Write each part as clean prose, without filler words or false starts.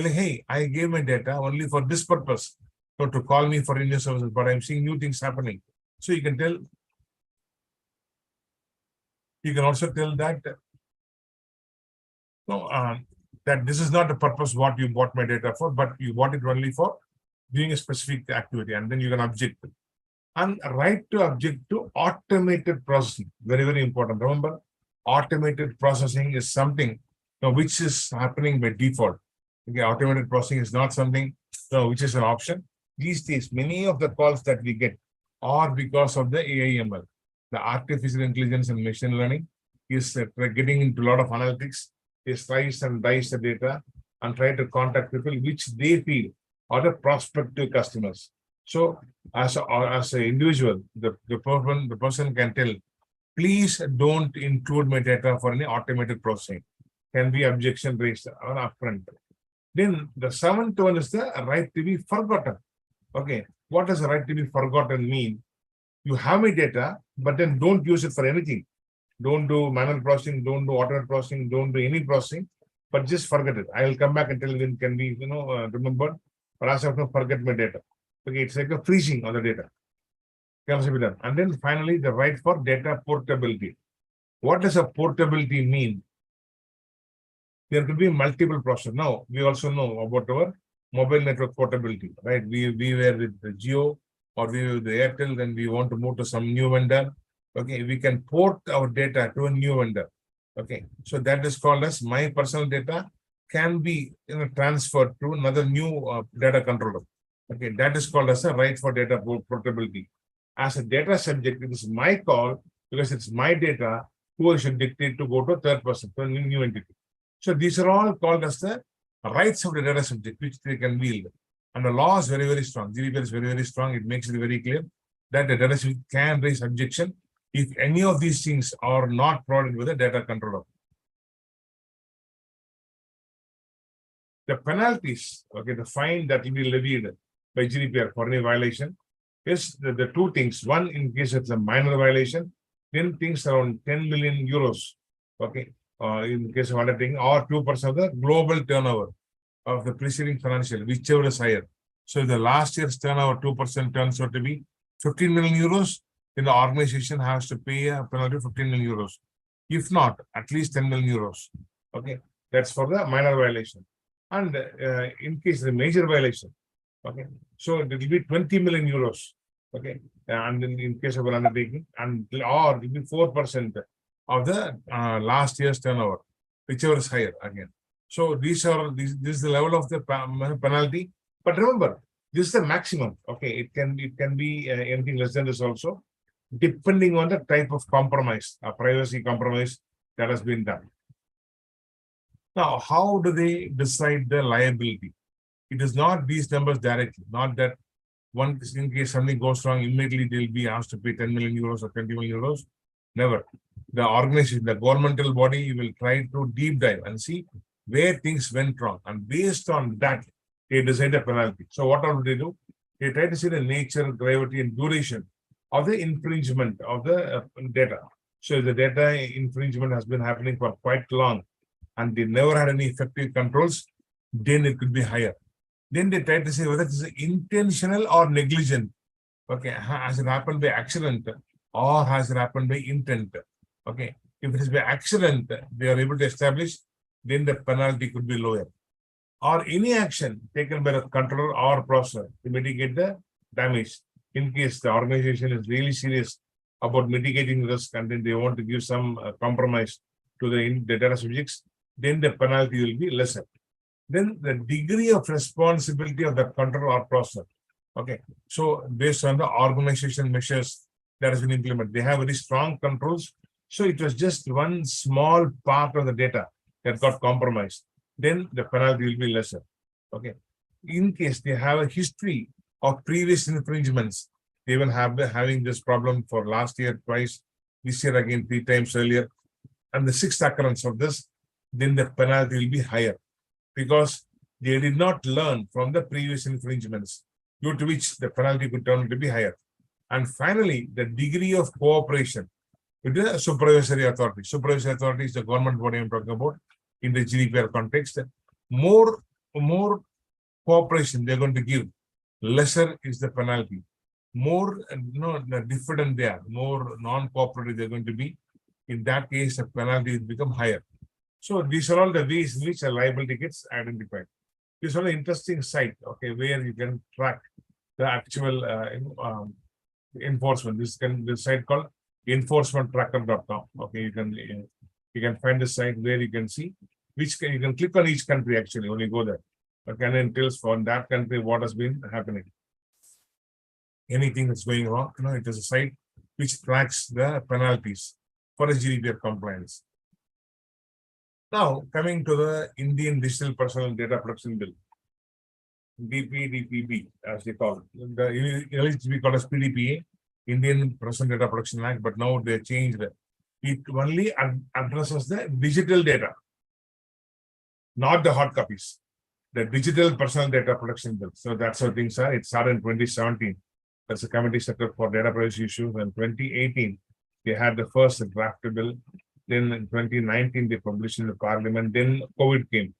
hey, I gave my data only for this purpose, so to call me for Indian services, but I'm seeing new things happening. So you can tell, you can also tell that, no, that this is not the purpose what you bought my data for, but you bought it only for doing a specific activity, and then you can object. And right to object to automated processing, very, very important. Remember, automated processing is something which is happening by default. Okay, automated processing is not something which is an option. These days, many of the calls that we get are because of the AIML, the artificial intelligence and machine learning is getting into a lot of analytics. They slice and dice the data and try to contact people which they feel are the prospective customers. So as an individual, the person can tell, please don't include my data for any automated processing. Can be objection raised or upfront. Then the seventh one is the right to be forgotten. Okay, what does the right to be forgotten mean? You have my data, but then don't use it for anything. Don't do manual processing, don't do automated processing, don't do any processing, but just forget it. I will come back and tell you when can be remembered, but as of now, forget my data. Okay, it's like a freezing of the data. Can also be done. And then finally, the right for data portability. What does a portability mean? There could be multiple processors. Now, we also know about our mobile network portability, right? We were with the Jio or we were with the Airtel, then we want to move to some new vendor. Okay, we can port our data to a new vendor. Okay, so that is called as my personal data can be transferred to another new data controller. Okay, that is called as a right for data portability. As a data subject, it is my call because it's my data who I should dictate to go to a third person, to a new entity. So these are all called as the rights of the data subject, which they can wield. And the law is very, very strong. GDPR is very, very strong. It makes it very clear that the data subject can raise objection if any of these things are not provided with a data controller. The penalties, okay, the fine that will be levied by GDPR for any violation is the two things. One, in case it's a minor violation, then things around 10 million euros, okay, in case of undertaking, or 2% of the global turnover of the preceding financial, whichever is higher. So if the last year's turnover 2% turns out to be 15 million euros, then the organization has to pay a penalty of 15 million euros. If not, at least 10 million euros. Okay, that's for the minor violation. And in case of the major violation, okay, so it will be 20 million euros. Okay, and in case of an undertaking, and or it will be 4% of the last year's turnover, whichever is higher again. So this is the level of the penalty. But remember, this is the maximum. Okay, it can be anything less than this also, depending on the type of compromise, a privacy compromise that has been done. Now, how do they decide the liability? It is not these numbers directly, not that one, in case something goes wrong, immediately they'll be asked to pay 10 million euros or 20 million euros. Never. The organization, the governmental body will try to deep dive and see where things went wrong. And based on that, they decide a penalty. So what all do they do? They try to see the nature, gravity, and duration of the infringement of the data. So if the data infringement has been happening for quite long and they never had any effective controls, then it could be higher. Then they try to say whether it is intentional or negligent. Okay, has it happened by accident or has it happened by intent? Okay, if it is by accident, they are able to establish, then the penalty could be lower. Or any action taken by the controller or processor to mitigate the damage. In case the organization is really serious about mitigating risk and then they want to give some compromise to the data subjects, then the penalty will be lesser. Then the degree of responsibility of the controller or processor. Okay, so based on the organization measures that has been implemented, they have very strong controls. So it was just one small part of the data that got compromised. Then the penalty will be lesser. Okay, in case they have a history of previous infringements, they will have having this problem for last year twice, this year again 3 times earlier, and the 6th occurrence of this, then the penalty will be higher because they did not learn from the previous infringements, due to which the penalty could turn out to be higher. And finally, the degree of cooperation with the supervisory authority. Supervisory authority is the government body I'm talking about in the GDPR context. More more cooperation they're going to give, lesser is the penalty. More the diffident they are, more non-cooperative they're going to be. In that case, the penalty will become higher. So these are all the ways in which a liability gets identified. This is an interesting site, okay, where you can track the actual enforcement. This site called enforcementtracker.com. Okay, you can find the site where you can see which you can click on each country actually when you go there. Okay, and it tells for that country what has been happening. Anything that's going wrong, it is a site which tracks the penalties for a GDPR compliance. Now, coming to the Indian Digital Personal Data Protection Bill, DPDPB, as they call it. It used to be called as PDPA, Indian Personal Data Protection Act, but now they changed it. It only addresses the digital data, not the hard copies. The Digital Personal Data Protection Bill. So that's how things are. It started in 2017. That's a committee set up for data privacy issues. In 2018, they had the first draft bill. Then in 2019, they published in the parliament. Then COVID came.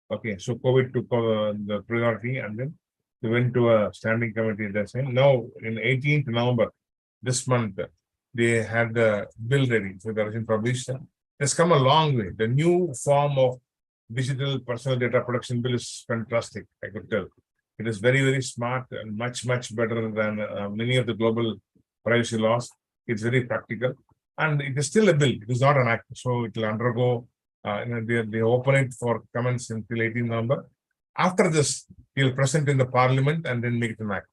Okay, so COVID took the priority, and then they went to a standing committee that same. Now, in 18th November, this month, they had the bill ready. So that was in published. It's come a long way. The new form of Digital Personal Data Protection Bill is fantastic, I could tell. It is very, very smart and much, much better than many of the global privacy laws. It's very practical. And it is still a bill. It is not an act. So it will undergo, they open it for comments until 18 November. After this, he'll present in the parliament and then make it an act.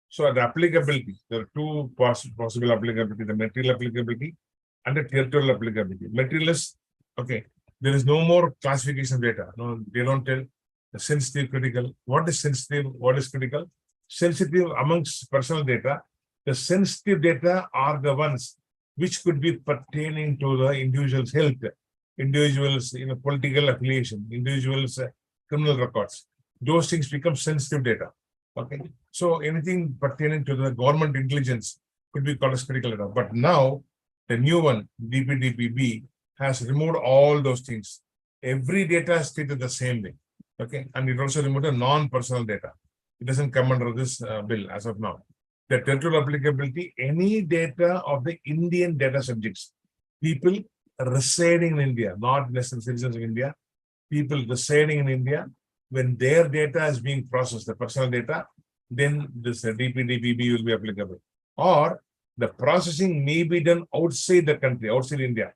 So the applicability, there are two possible applicability, the material applicability and the territorial applicability. Material is, okay, there is no more classification data. No, they don't tell the sensitive, critical. What is sensitive? What is critical? Sensitive amongst personal data. The sensitive data are the ones which could be pertaining to the individual's health, individuals' political affiliation, individuals' criminal records. Those things become sensitive data. Okay, so anything pertaining to the government intelligence could be called as critical data. But now the new one, DPDPB, has removed all those things. Every data is treated the same way. Okay, and it also removed the non-personal data. It doesn't come under this bill as of now. The territorial applicability, any data of the Indian data subjects, people residing in India, not necessarily citizens of India, people residing in India, when their data is being processed, the personal data, then this DPDPB will be applicable. Or the processing may be done outside the country, outside India.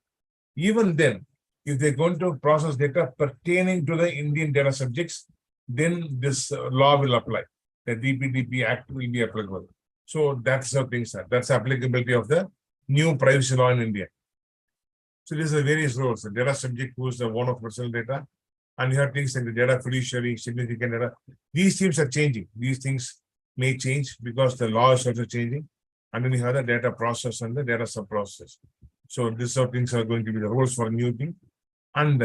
Even then, if they're going to process data pertaining to the Indian data subjects, then this law will apply. The DPDP Act will be applicable. So that's how things are. That's the applicability of the new privacy law in India. So these are various roles. The data subject who is the owner of personal data, and you have things like the data fiduciary, significant data. These things are changing. These things may change because the law is also changing. And then you have the data process and the data sub-process. So these are things are going to be the rules for a new thing. And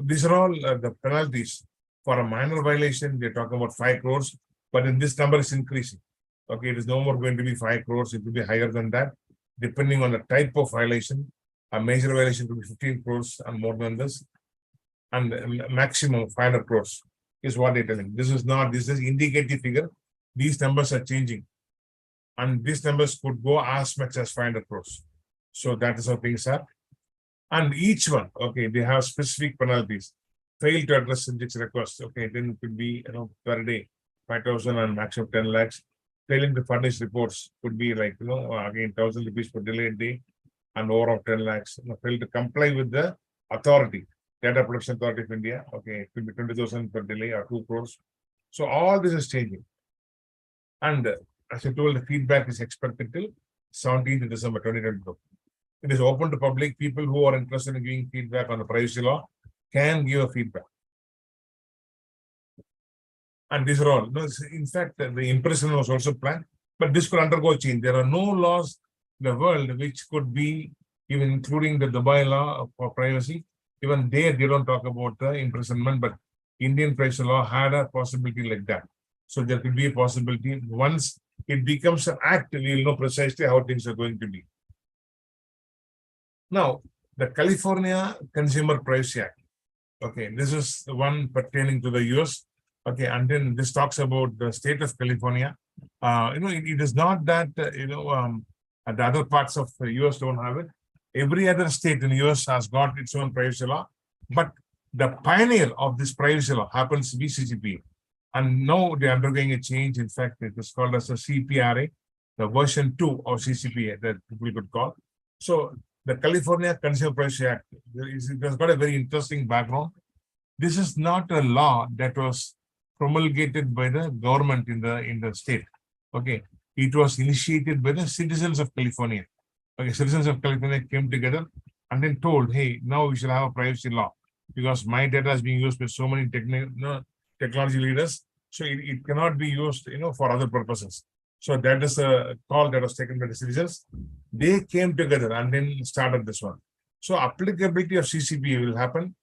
these are all the penalties for a minor violation. They're talking about 5 crores, but then this number is increasing. Okay, it is no more going to be 5 crores. It will be higher than that, depending on the type of violation. A major violation could be 15 crores and more than this. And maximum 500 crores is what they're telling. This is indicative figure. These numbers are changing. And these numbers could go as much as 500 crores. So that is how things are. And each one, okay, they have specific penalties. Fail to address subject's request, okay, then it could be, per day, 5,000 and maximum 10 lakhs. Failing to furnish reports could be like, again, 1,000 rupees per delayed day and over of 10 lakhs. Fail to comply with the authority, Data Protection Authority of India, okay, it could be 20,000 per delay or 2 crores. So all this is changing. And as I told, the feedback is expected till 17th December 2022. It is open to public. People who are interested in giving feedback on the privacy law can give a feedback. And these are all. In fact, the imprisonment was also planned, but this could undergo change. There are no laws in the world which could be, even including the Dubai law for privacy. Even there, they don't talk about the imprisonment, but Indian privacy law had a possibility like that. So there could be a possibility. Once it becomes an act, we will know precisely how things are going to be. Now, the California Consumer Privacy Act, Okay, this is the one pertaining to the US. Okay, and then this talks about the state of California. It is not that the other parts of the US don't have it. Every other state in the US has got its own privacy law, but the pioneer of this privacy law happens to be CCPA. And now they're undergoing a change. In fact, it is called as a CPRA, the version 2 of CCPA that people could call. So the California Consumer Privacy Act, it has got a very interesting background. This is not a law that was promulgated by the government in the state. Okay, it was initiated by the citizens of California. Okay, citizens of California came together and then told, hey, now we should have a privacy law because my data is being used by so many technology leaders, so it cannot be used, for other purposes. So that is a call that was taken by the citizens. They came together and then started this one. So applicability of CCPA will happen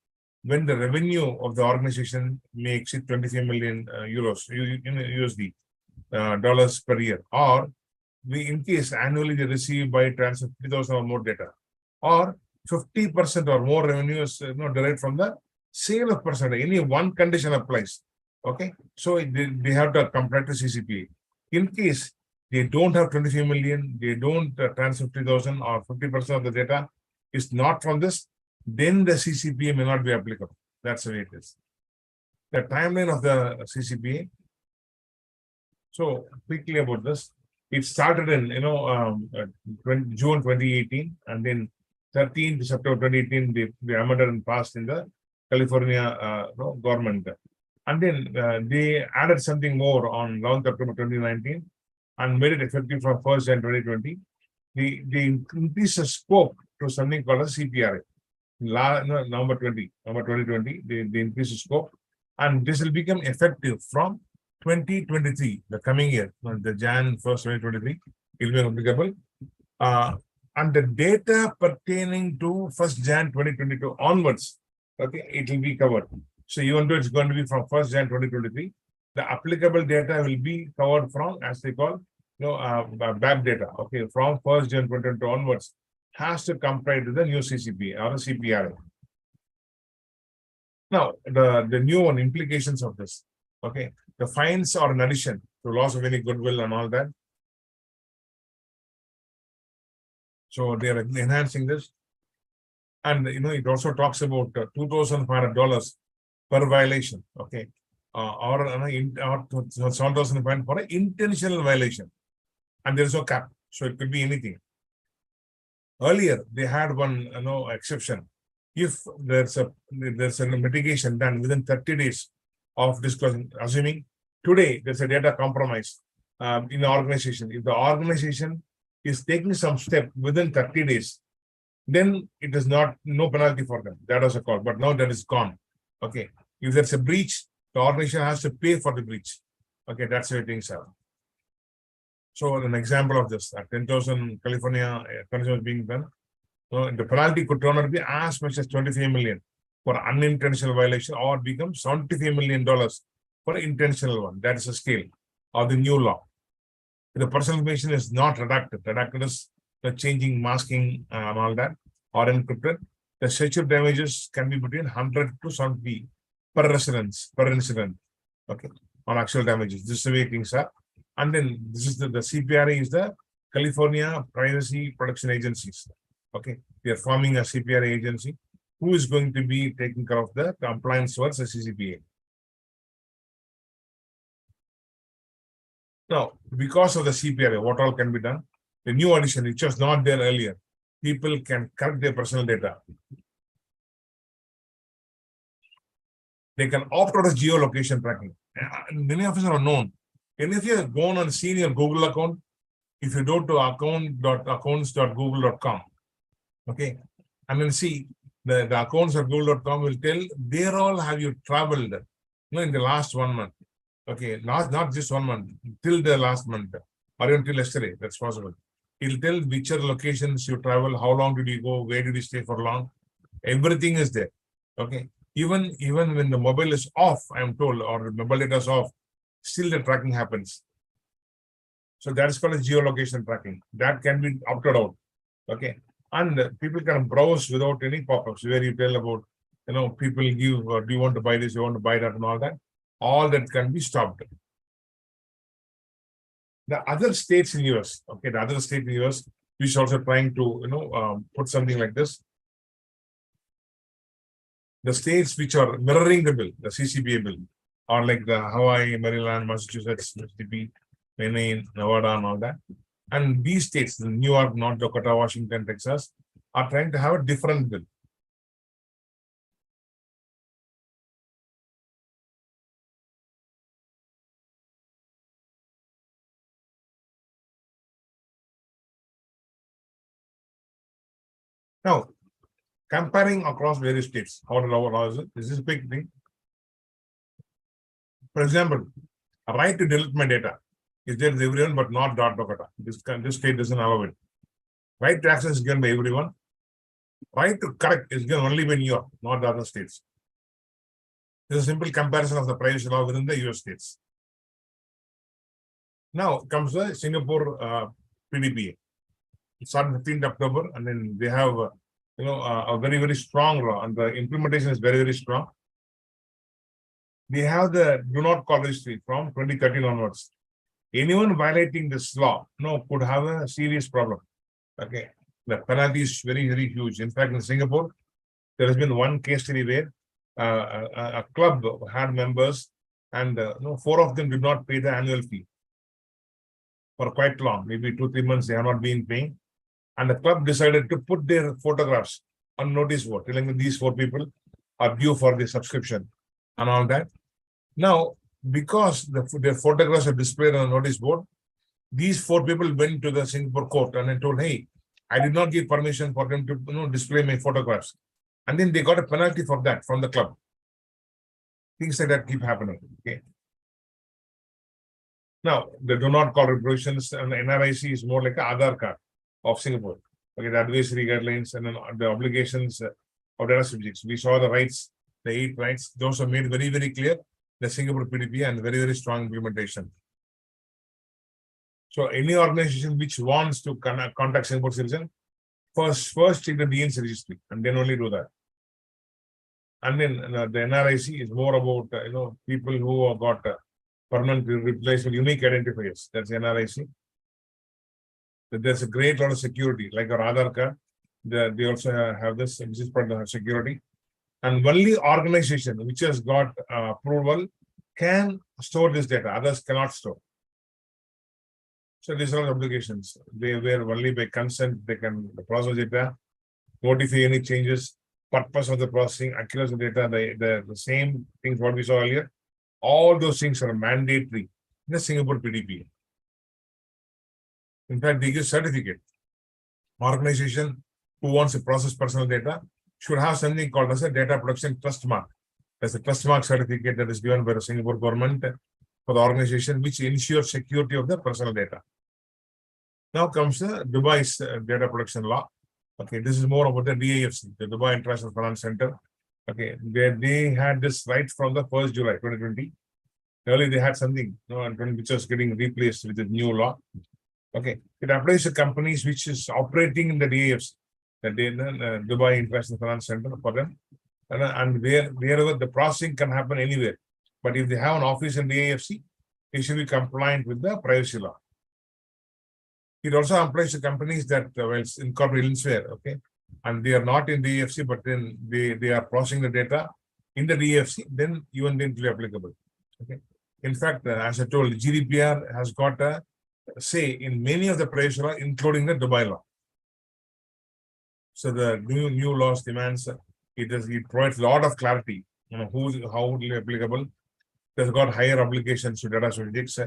when the revenue of the organization may exceed 25 million euros, USD, dollars per year, or in case annually they receive by transfer 50,000 or more data, or 50% or more revenue is derived from the sale of person. Any one condition applies. Okay, so they have to comply to CCPA. In case they don't have 25 million, they don't transfer 50,000 or 50% of the data is not from this, then the CCPA may not be applicable. That's the way it is. The timeline of the CCPA. So quickly about this, it started in June 2018, and then 13th September 2018 they amended and passed in the California government, and then they added something more on 11th October 2019 and made it effective from 1st January 2020. They increased the scope to something called a CPRA. November 2020, they increased the scope, and this will become effective from 2023, the coming year, the Jan 1st, 2023, it will be applicable. And the data pertaining to 1st Jan 2022 onwards, okay, it will be covered. So even though it's going to be from 1st Jan 2023, the applicable data will be covered from, as they call, back data. Okay, from 1st Jan 2022 onwards, has to comply to the new CCPA or the CPRA. Now, the new one, implications of this. Okay, the fines are in addition to loss of any goodwill and all that. So they are enhancing this. And it also talks about $2,500 per violation. Okay, or 7,000 for an intentional violation, and there is no cap, so it could be anything. Earlier, they had one exception. If there's a mitigation done within 30 days of disclosing, assuming today there's a data compromise in the organization. If the organization is taking some step within 30 days, then it is no penalty for them. That was a call, but now that is gone. Okay, if there's a breach, the organization has to pay for the breach. Okay, that's where things are. So an example of this, 10,000 California consumers being done. So the penalty could turn out to be as much as 25 million for unintentional violation, or become $75 million for intentional one. That is a scale of the new law. The personal information is not redacted. Redacted is the changing, masking, and all that, or encrypted. The statutory damages can be between 100 to 70 per incident. Okay, on actual damages. This is the way things are. And then this is the CPRA is the California Privacy Protection Agencies. Okay, we are forming a CPRA agency who is going to be taking care of the compliance towards the CCPA. Now, because of the CPRA, what all can be done? The new addition, which was not there earlier, people can correct their personal data. They can opt out of geolocation tracking. Many of us are known. And if you have gone and seen your Google account, if you go to accounts.google.com, okay, and then see the accounts.google.com will tell where all have you traveled, in the last 1 month. Okay, not just 1 month, till the last month, or even till yesterday, that's possible. It'll tell which are locations you travel, how long did you go, where did you stay for long. Everything is there. Okay, even when the mobile is off, I am told, or the mobile data is off, still the tracking happens. So that is called as geolocation tracking. That can be opted out. Okay, and people can browse without any pop-ups, where you tell about people give, do you want to buy this, you want to buy that and all that can be stopped. The other states in US, okay, the other state in US, which is also trying to, put something like this. The states which are mirroring the bill, the CCPA bill, are like the Hawaii, Maryland, Massachusetts, Mississippi, Maine, Nevada, and all that. And these states, New York, North Dakota, Washington, Texas, are trying to have a different bill. Now, comparing across various states, how the law is it? This is a big thing. For example, a right to delete my data is there with everyone, but not North Dakota. This state doesn't allow it. Right to access is given by everyone. Right to correct is given only by New York, not the other states. This is a simple comparison of the privacy law within the US states. Now comes the Singapore PDPA. It started 15th October, and then they have a very, very strong law, and the implementation is very, very strong. They have the do not call registry from 2013 onwards. Anyone violating this law could have a serious problem. Okay, the penalty is very, very huge. In fact, in Singapore, there has been one case study where a club had members, and 4 of them did not pay the annual fee for quite long, maybe 2-3 months. They have not been paying, and the club decided to put their photographs on notice board, telling that these 4 people are due for the subscription and all that. Now, because their photographs are displayed on a notice board, these 4 people went to the Singapore court and they told, hey, I did not give permission for them to display my photographs. And then they got a penalty for that from the club. Things like that keep happening. Okay. Now, the do not call provisions and the NRIC is more like an Aadhaar card of Singapore. Okay, the advisory guidelines and then the obligations of data subjects. We saw the rights, the 8 rights. Those are made very, very clear. The Singapore PDP and very, very strong implementation. So any organization which wants to contact Singapore citizen, first check the DNC registry and then only do that. And then the NRIC is more about people who have got permanent replacement unique identifiers. That's NRIC. There's a great lot of security, like our Aadhaar card. They also have this, which is part of the security. And only organization which has got approval can store this data. Others cannot store. So these are obligations. They were only by consent they can process data, notify any changes, purpose of the processing, accuracy of data, the same things what we saw earlier. All those things are mandatory in the Singapore PDP. In fact, they give certificate. Organization who wants to process personal data should have something called as a data protection trust mark. There's a trust mark certificate that is given by the Singapore government for the organization, which ensures security of the personal data. Now comes the Dubai's data protection law. Okay, this is more about the DIFC, the Dubai International Finance Center. Okay, they had this right from the 1st July 2020. Earlier they had something, which was getting replaced with the new law. Okay, it applies to companies which is operating in the DIFC, the Dubai International Finance Center for them, and wherever the processing can happen anywhere. But if they have an office in the DIFC, they should be compliant with the privacy law. It also applies to companies that incorporate elsewhere, okay, and they are not in the DIFC, but then they are processing the data in the DIFC, then even then it will be applicable. Okay. In fact, as I told, GDPR has got a say in many of the privacy law, including the Dubai law. So the new laws demands it provides a lot of clarity. How it will be applicable. It has got higher obligations to data subjects.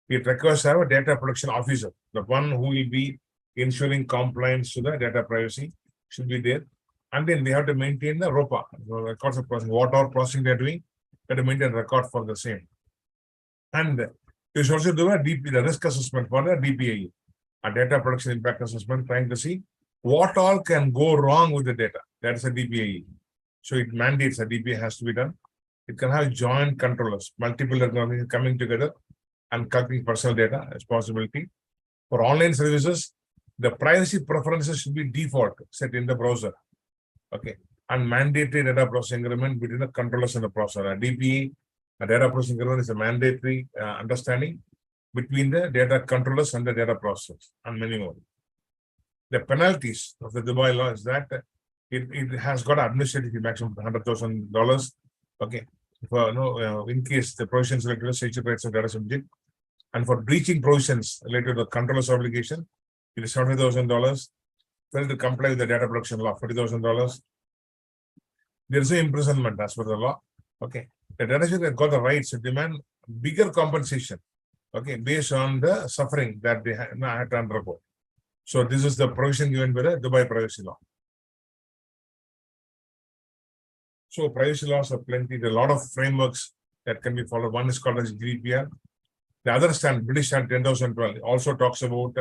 It requires to have a data protection officer, the one who will be ensuring compliance to the data privacy should be there. And then they have to maintain the ROPA, the records of processing, whatever processing they're doing, they have to maintain record for the same. And you should also do the risk assessment for the DPAE, a data protection impact assessment, trying to see what all can go wrong with the data. That is a DPAE. So it mandates a DPA has to be done. It can have joint controllers, multiple organizations coming together and collecting personal data as possibility. For online services, the privacy preferences should be default set in the browser. Okay. and mandatory data processing agreement between the controllers and the processor. A DPE, a data processing agreement, is a mandatory understanding between the data controllers and the data processors, and many more. The penalties of the Dubai law is that it has got administrative fee maximum of $100,000. Okay, for in case the provisions related to statutory rights of data subject, and for breaching provisions related to the controller's obligation, it is $70,000. Fail to comply with the data protection law, $40,000. There is no imprisonment as per the law. Okay, the data subject got the rights to demand bigger compensation. Okay, based on the suffering that they had to undergo. So this is the provision given by the Dubai privacy law. So privacy laws are plenty. There are a lot of frameworks that can be followed. One is called as GDPR. The other stand, British stand 10,012, also talks about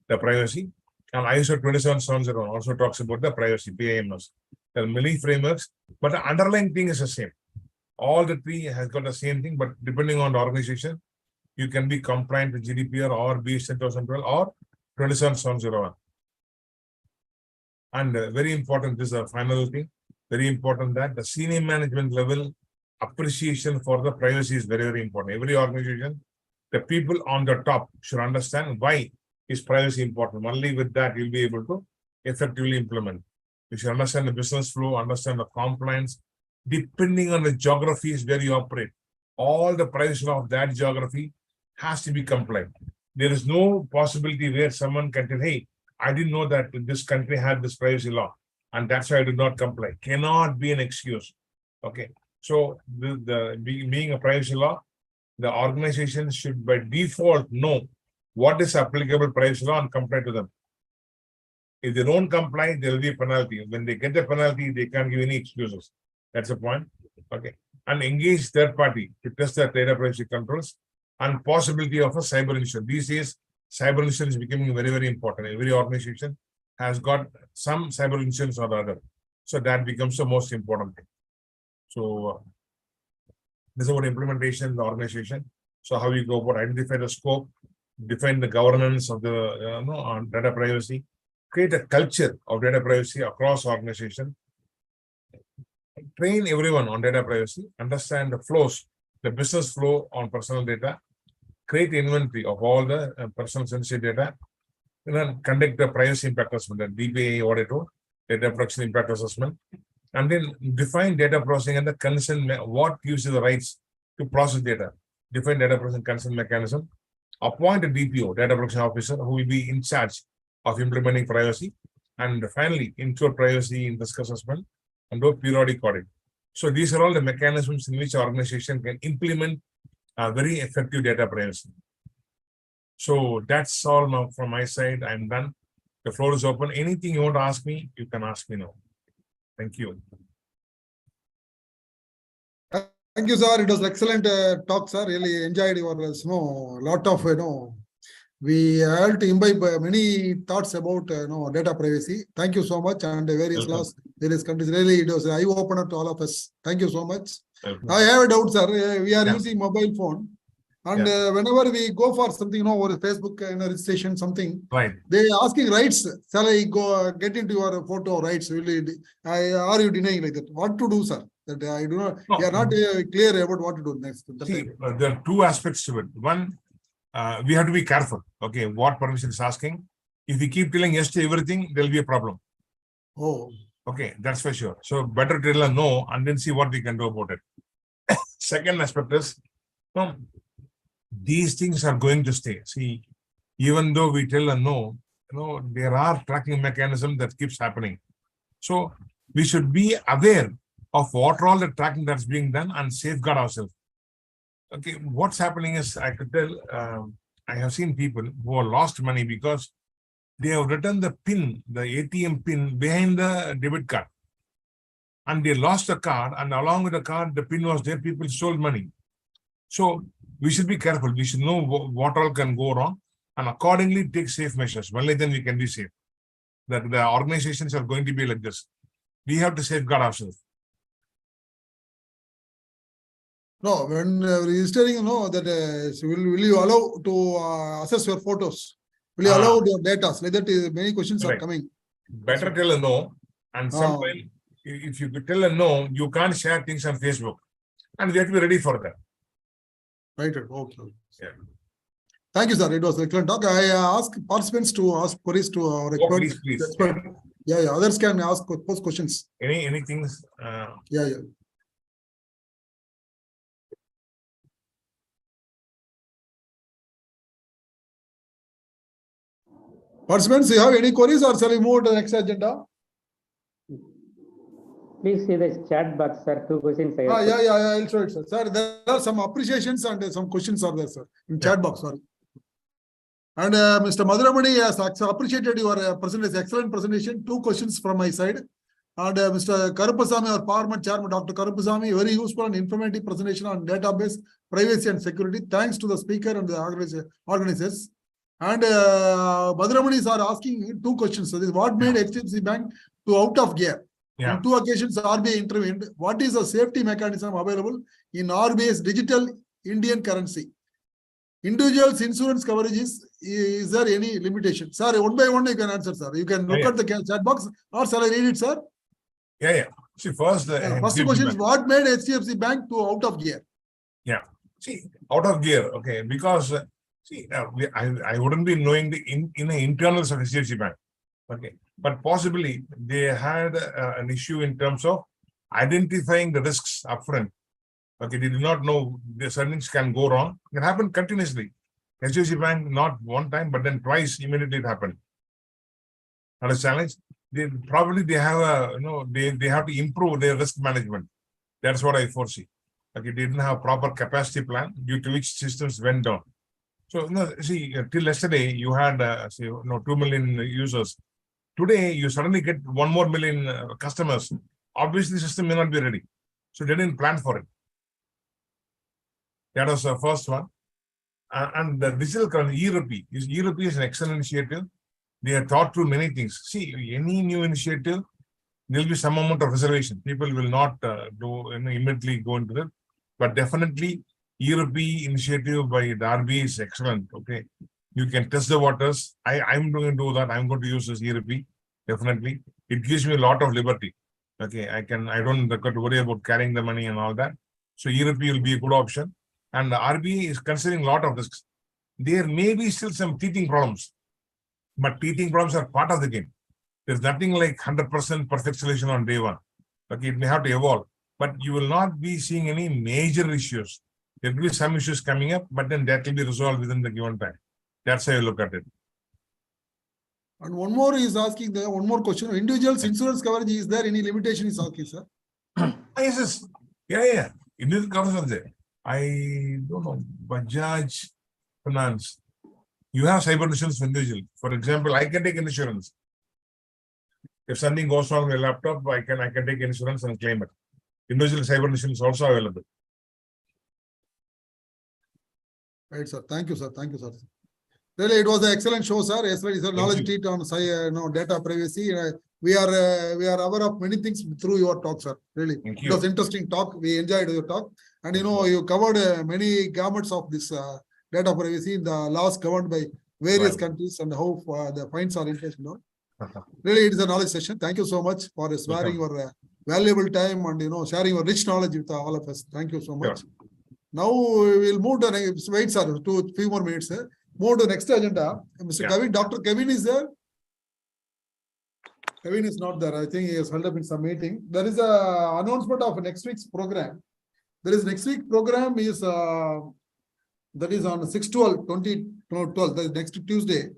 the privacy. And ISO 27701 also talks about the privacy, PIMS. There are many frameworks, but the underlying thing is the same. All the three has got the same thing, but depending on the organization, you can be compliant with GDPR or BS 10,012 or 27701. And very important, this is a final thing, very important that the senior management level appreciation for the privacy is very, very important. Every organization, the people on the top should understand why is privacy important. Only with that, you'll be able to effectively implement. You should understand the business flow, understand the compliance, depending on the geographies where you operate. All the privacy law of that geography has to be compliant. There is no possibility where someone can tell, hey, I didn't know that this country had this privacy law, and that's why I did not comply. Cannot be an excuse. Okay. So being a privacy law, the organization should by default know what is applicable privacy law and comply to them. If they don't comply, there will be a penalty. When they get the penalty, they can't give any excuses. That's the point. Okay. And engage third party to test the data privacy controls and possibility of a cyber insurance. These days, cyber insurance is becoming very, very important. Every organization has got some cyber insurance or the other. So that becomes the most important thing. So this is about implementation in the organization. So how you go about identify the scope, define the governance of the on data privacy, create a culture of data privacy across organization, train everyone on data privacy, understand the flows, the business flow on personal data, create inventory of all the personal sensitive data, and then conduct the privacy impact assessment, the DPA audit, data protection impact assessment, and then define data processing and the consent, what gives you the rights to process data, define data processing consent mechanism, appoint a DPO, data protection officer, who will be in charge of implementing privacy, and finally, ensure privacy in risk assessment and do periodic audit. So these are all the mechanisms in which organization can implement a very effective data privacy. So that's all now from my side. I'm done. The floor is open. Anything you want to ask me, you can ask me now. Thank you. Thank you, sir. It was excellent talk, sir. Really enjoyed your lot of we had to imbibe many thoughts about data privacy. Thank you so much, and various laws, various countries. Really, it was an eye opener to all of us. Thank you so much. I have a doubt, sir. We are using mobile phone, and whenever we go for something, over Facebook registration, something, they asking rights. Shall I go get into your photo rights? Really, are you denying like that? What to do, sir? That I do not. We are not clear about what to do next. See, there are two aspects to it. One, we have to be careful. Okay, what permission is asking. If we keep telling yes to everything, there will be a problem. Oh. Okay, that's for sure. So better tell a no and then see what we can do about it. Second aspect is, these things are going to stay. See, even though we tell a no, there are tracking mechanisms that keeps happening. So we should be aware of what all the tracking that's being done and safeguard ourselves. Okay, what's happening is, I could tell, I have seen people who have lost money because they have written the PIN, the ATM PIN behind the debit card. And they lost the card, and along with the card, the PIN was there, people stole money. So we should be careful. We should know what all can go wrong and accordingly take safe measures. Only then we can be safe. That the organizations are going to be like this. We have to safeguard ourselves. No, when registering, that will you allow to assess your photos? Will you allow your data? Like that, many questions are coming. Better tell a no, and sometimes if you could tell a no, you can't share things on Facebook. And we have to be ready for that. Right. Okay. Yeah. Thank you, sir. It was excellent talk. I ask participants to ask queries to our expert. Please. Expert. Yeah. Others can ask post questions. Anything? Yeah. Participants, you have any queries or shall we move to the next agenda? Please see the chat box, sir. 2 questions. Yeah. I'll show it, sir. Sir, there are some appreciations and some questions are there, sir, in chat box. Sorry. And Mr. Madhuramani has appreciated your presentation, excellent presentation. 2 questions from my side. And Mr. Karupasamy, our former chairman, Dr. Karupasamy, very useful and informative presentation on database, privacy and security. Thanks to the speaker and the organizers. And Madhuramani are asking 2 questions. So this is what made HDFC Bank to out of gear? Yeah. On 2 occasions, RBI intervened. What is the safety mechanism available in RBI's digital Indian currency? Individuals insurance coverages, is there any limitation? Sir, one by one you can answer, sir. You can look at the chat box or shall I read it, sir? Yeah. See, first question is what made HDFC Bank to out of gear? Yeah. See, out of gear, okay, because I wouldn't be knowing the internals of HDFC Bank. Okay. But possibly they had an issue in terms of identifying the risks upfront. Okay, they did not know the certain things can go wrong. It happened continuously. HDFC Bank, not one time, but then twice immediately it happened. Not a challenge. They have they have to improve their risk management. That's what I foresee. Okay, they didn't have proper capacity plan due to which systems went down. So see, till yesterday you had 2 million users. Today you suddenly get 1 more million customers. Obviously, the system may not be ready. So they didn't plan for it. That was the first one. And the digital currency, ERP is an excellent initiative. They are thought through many things. See, any new initiative, there will be some amount of reservation. People will not immediately go into it. But definitely, ERP initiative by the RBI is excellent. Okay, you can test the waters. I'm going to do that. I'm going to use this ERP. Definitely, it gives me a lot of liberty. Okay, I don't have to worry about carrying the money and all that. So ERP will be a good option. And the RBI is considering a lot of risks. There may be still some teething problems, but teething problems are part of the game. There's nothing like 100% perfect solution on day one. Okay, it may have to evolve, but you will not be seeing any major issues. There will be some issues coming up, but then that will be resolved within the given time. That's how you look at it. And one more is asking one more question. Individuals insurance coverage, is there any limitation is asking, sir? Yes. Yeah. Individual coverage are there. I don't know, Bajaj Finance. You have cyber insurance for individual. For example, I can take insurance. If something goes wrong with a laptop, I can take insurance and claim it. Individual cyber insurance is also available. Right, sir. Thank you, sir. Really, it was an excellent show, sir. Yesterday is a knowledge treat on data privacy. We are aware of many things through your talk, sir. Really, it was interesting talk. We enjoyed your talk, and you covered many gamuts of this data privacy, the laws governed by various countries, and how the points are interesting. Really, it is a knowledge session. Thank you so much for sparing your valuable time and sharing your rich knowledge with all of us. Thank you so much. Sure. Now we will move to next. Wait, sir, few more minutes. Sir. Move to next agenda. Mr. Kevin, Dr. Kevin is there. Kevin is not there. I think he has held up in some meeting. There is a announcement of next week's program. There is next week program is that is on 6/12/2012. That is next Tuesday.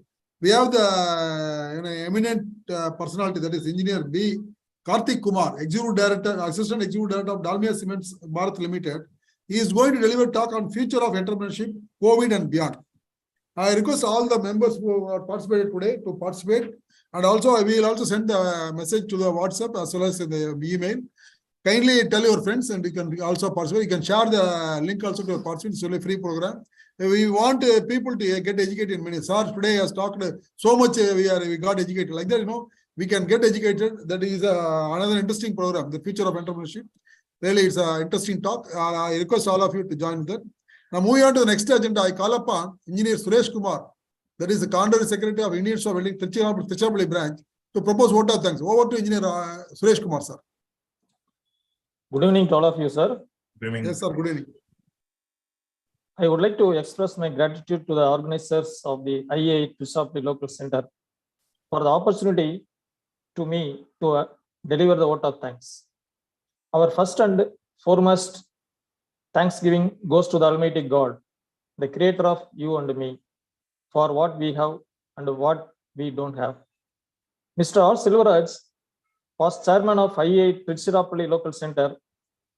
We have the eminent personality, that is Engineer B. Karthik Kumar, Executive Director, Assistant Executive Director of Dalmia Cements Bharat Limited. He is going to deliver talk on future of entrepreneurship, COVID and beyond. I request all the members who are participated today to participate, and also I will also send the message to the WhatsApp as well as in the email. Kindly tell your friends, and you can also participate. You can share the link also to your participants. It's only a free program. We want people to get educated in many. Sir today has talked so much. We got educated like that. We can get educated. That is another interesting program, the future of entrepreneurship. Really, it's an interesting talk. I request all of you to join with that. Now, moving on to the next agenda, I call upon Engineer Suresh Kumar, that is the Counter Secretary of Indian Soil Welding Tiruchirappalli branch, to propose vote of thanks. Over to Engineer Suresh Kumar, sir. Good evening to all of you, sir. Bringing Yes, sir. Good evening. I would like to express my gratitude to the organizers of the IEI Trisapli Local Center for the opportunity to me to deliver the vote of thanks. Our first and foremost thanksgiving goes to the Almighty God, the creator of you and me, for what we have and what we don't have. Mr. R. Silveraj, past chairman of IEI Trisapli Local Center,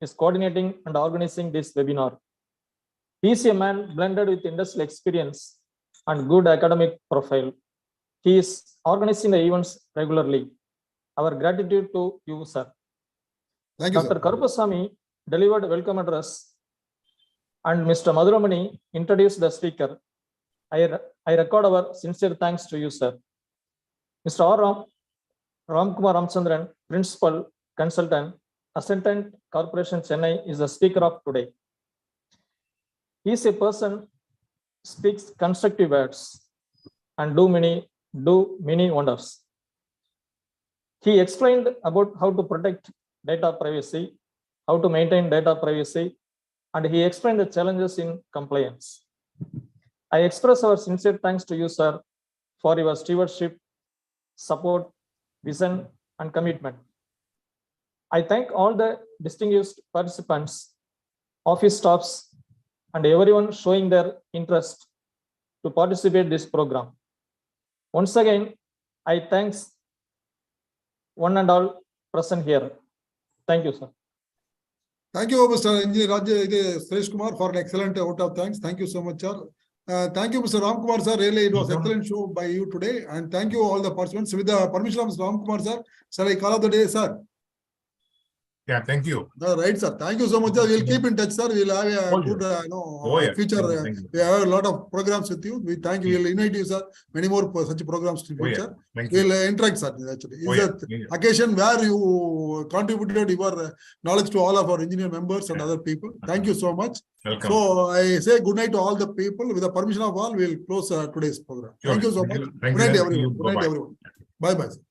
is coordinating and organizing this webinar. He is a man blended with industrial experience and good academic profile. He is organizing the events regularly. Our gratitude to you, sir. Thank you, Dr. sir. Karupasamy delivered a welcome address and Mr. Madhuramani introduced the speaker. I record our sincere thanks to you, sir. Mr. R. Ramkumar Ramchandran, Principal Consultant, Ascendant Corporation Chennai, is the speaker of today. He is a person speaks constructive words and do many wonders. He explained about how to protect data privacy, how to maintain data privacy, and he explained the challenges in compliance. I express our sincere thanks to you, sir, for your stewardship, support, vision, and commitment. I thank all the distinguished participants, office staffs, and everyone showing their interest to participate in this program. Once again, I thanks one and all present here. Thank you, sir. Thank you, Mr. Engineer Suresh Kumar, for an excellent vote of thanks. Thank you so much, sir. Thank you, Mr. Ramkumar, sir. Really, it was an excellent show by you today. And thank you all the participants. With the permission of Mr. Ramkumar, sir, shall I call out the day, sir? yeah, thank you. Right, sir. Thank you so much, sir. We'll keep in touch, sir. We'll have a Oh, good, yeah. future. Thank you. We have a lot of programs with you. We thank you. We'll invite you, sir. Many more such programs in Oh, yeah. future. Thank you. We'll interact, sir. Actually, Oh, it's yeah. an occasion where you contributed your knowledge to all of our engineer members and Yeah. other people. Thank you so much. Welcome. So I say good night to all the people. With the permission of all, we'll close today's program. Thank you so much. Thank Good night, you. everyone. Good night, Bye-bye. everyone. Bye, bye.